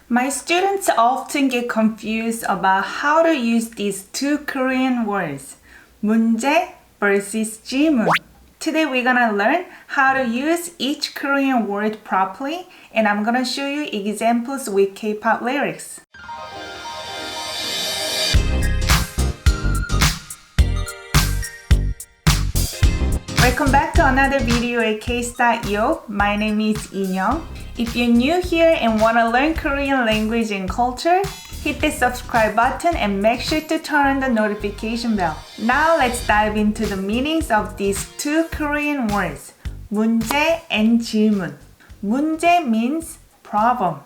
My students often get confused about how to use these two Korean words, 문제 versus 질문. Today we're gonna learn how to use each Korean word properly, and I'm gonna show you examples with K-pop lyrics. Welcome back to another video at KSTYLEyo. My name is Inyoung. If you're new here and want to learn Korean language and culture, hit the subscribe button and make sure to turn on the notification bell. Now let's dive into the meanings of these two Korean words, 문제 and 질문. 문제 means problem.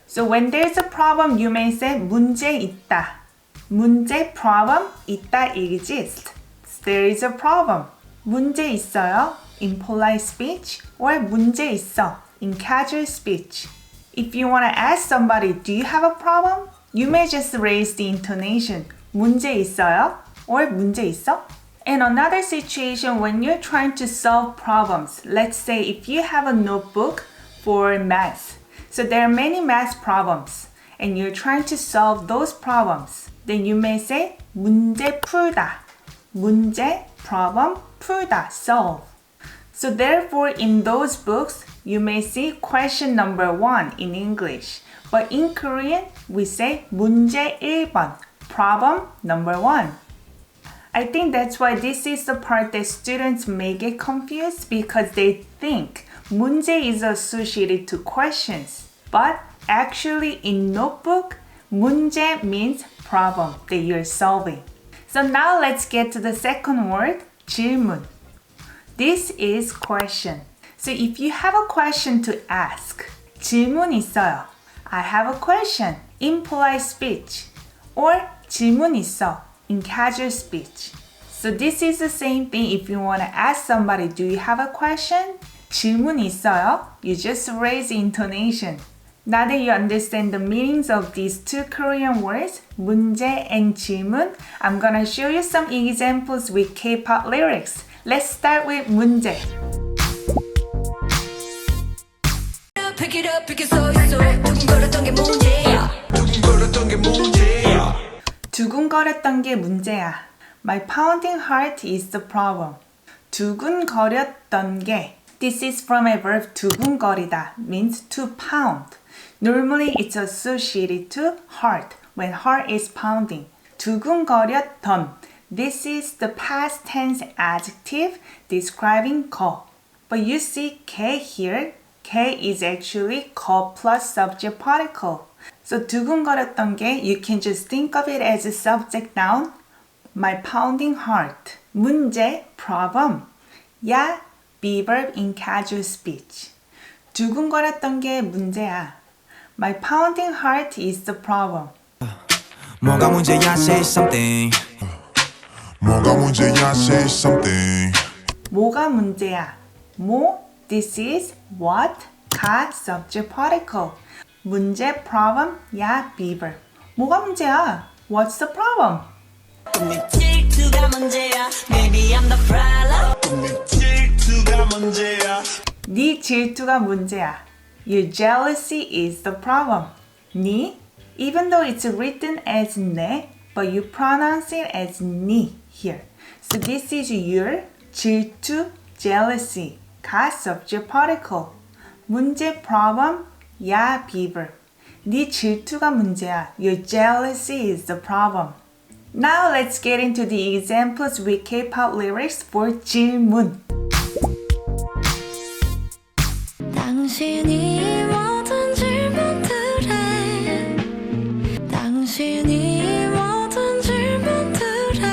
So when there's a problem, you may say 문제 있다. 문제 problem 있다 exists. So there is a problem. 문제 있어요 in polite speech or 문제 있어 in casual speech. If you want to ask somebody, do you have a problem? You may just raise the intonation. 문제 있어요? Or 문제 있어? In another situation, when you're trying to solve problems, let's say if you have a notebook for math. So there are many math problems and you're trying to solve those problems. Then you may say 문제 풀다. 문제, problem, 풀다, solve. So therefore, in those books, you may see question number 1 in English. But in Korean, we say 문제 1번, problem number 1. I think that's why this is the part that students may get confused because they think 문제 is associated to questions. But actually in notebook, 문제 means problem that you're solving. So now let's get to the second word, 질문. This is question. So if you have a question to ask, 질문 있어요. I have a question in polite speech. Or 질문 있어 in casual speech. So this is the same thing if you want to ask somebody, do you have a question? 질문 있어요? You just raise the intonation. Now that you understand the meanings of these two Korean words, 문제 and 질문, I'm gonna show you some examples with K-pop lyrics. Let's start with 문제. 두근거렸던 게 문제야. My pounding heart is the problem. 두근거렸던 게. This is from a verb 두근거리다, means to pound. Normally it's associated to heart, when heart is pounding. 두근거렸던. This is the past tense adjective describing 거. But you see K here. K is actually 거 plus subject particle. So 두근거렸던 게, you can just think of it as a subject noun. My pounding heart. 문제, problem. 야, be verb in casual speech. 두근거렸던 게 문제야. My pounding heart is the problem. 뭐가 문제야, say something. 뭐가 문제야, say something. 뭐가 문제야? 뭐, this is what, 가, subject particle. 문제, problem, 야, be verb. 뭐가 문제야? What's the problem? 네 질투가 문제야. Maybe I'm the problem. 네 질투가 문제야. 네 질투가 문제야. Your jealousy is the problem. 니, even though it's written as 네, but you pronounce it as 니 here. So this is your 질투, jealousy, 가 subject particle. 문제, problem, 야, be verb. 네 질투가 문제야. Your jealousy is the problem. Now let's get into the examples with K-pop lyrics for 질문. 당신이 모든 질문들에 당신이 모든 질문들에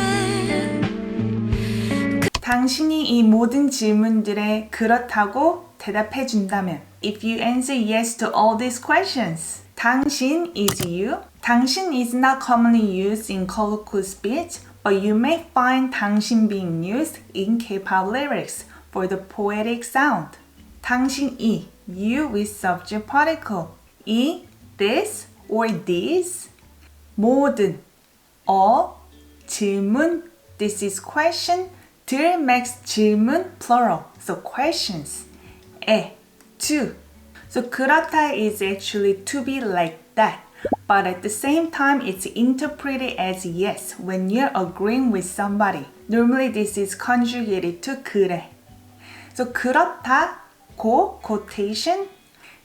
당신이 이 모든 질문들에 그렇다고 대답해 준다면 If you answer yes to all these questions, 당신 is you. 당신 is not commonly used in colloquial speech, but you may find 당신 being used in K-pop lyrics for the poetic sound. 당신이, you with subject particle. 이, this or these. 모든, all. 질문, this is question. 들 makes 질문 plural, so questions. 에, to. So 그렇다 is actually to be like that. But at the same time, it's interpreted as yes when you're agreeing with somebody. Normally, this is conjugated to 그래. So 그렇다, 고, quotation,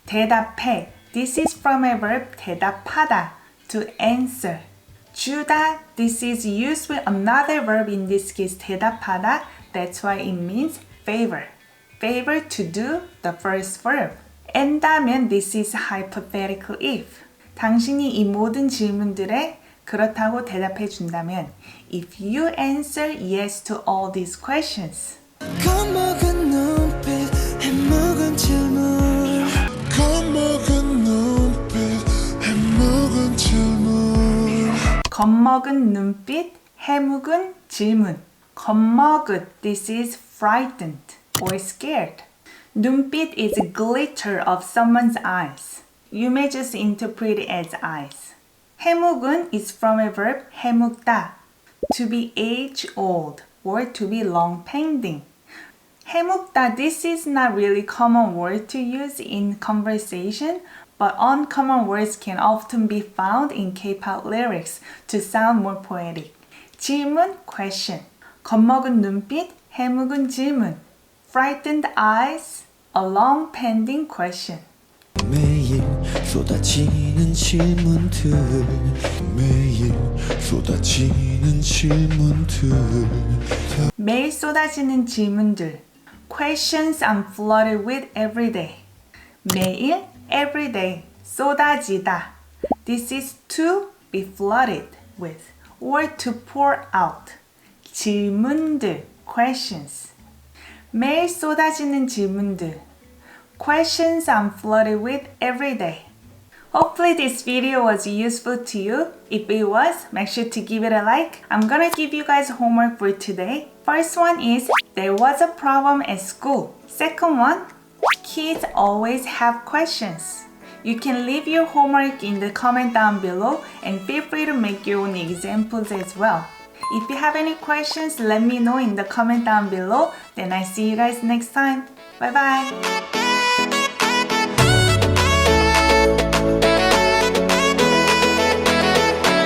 대답해. This is from a verb 대답하다, to answer. 주다, this is used with another verb, in this case 대답하다. That's why it means favor. Favor to do, the first verb. 엔다면 this is hypothetical if. 당신이 이 모든 질문들에 그렇다고 대답해 준다면 if you answer yes to all these questions. 겁먹은 눈빛 해먹은 질문 겁먹은 눈빛 해먹은 질문 겁먹은 눈빛, 해묵은 질문. 겁먹은, this is frightened or scared. 눈빛 is glitter of someone's eyes. You may just interpret it as eyes. 해묵은 is from a verb 해묵다, to be age-old or to be long-pending. 해묵다, this is not really common word to use in conversation, but uncommon words can often be found in K-pop lyrics to sound more poetic. 질문, question. 겁먹은 눈빛, 해묵은 질문. Frightened eyes, a long-pending question. 매일 쏟아지는 질문들 매일 쏟아지는 질문들 매일 쏟아지는 질문들. Questions I'm flooded with every day. 매일, every day, 쏟아지다. This is to be flooded with or to pour out. 질문들, questions. 매일 쏟아지는 질문들. Questions I'm flooded with every day. Hopefully this video was useful to you. If it was, make sure to give it a like. I'm gonna give you guys homework for today. First one is, there was a problem at school. Second one, kids always have questions. You can leave your homework in the comment down below and feel free to make your own examples as well. If you have any questions, let me know in the comment down below. Then I see you guys next time. Bye bye.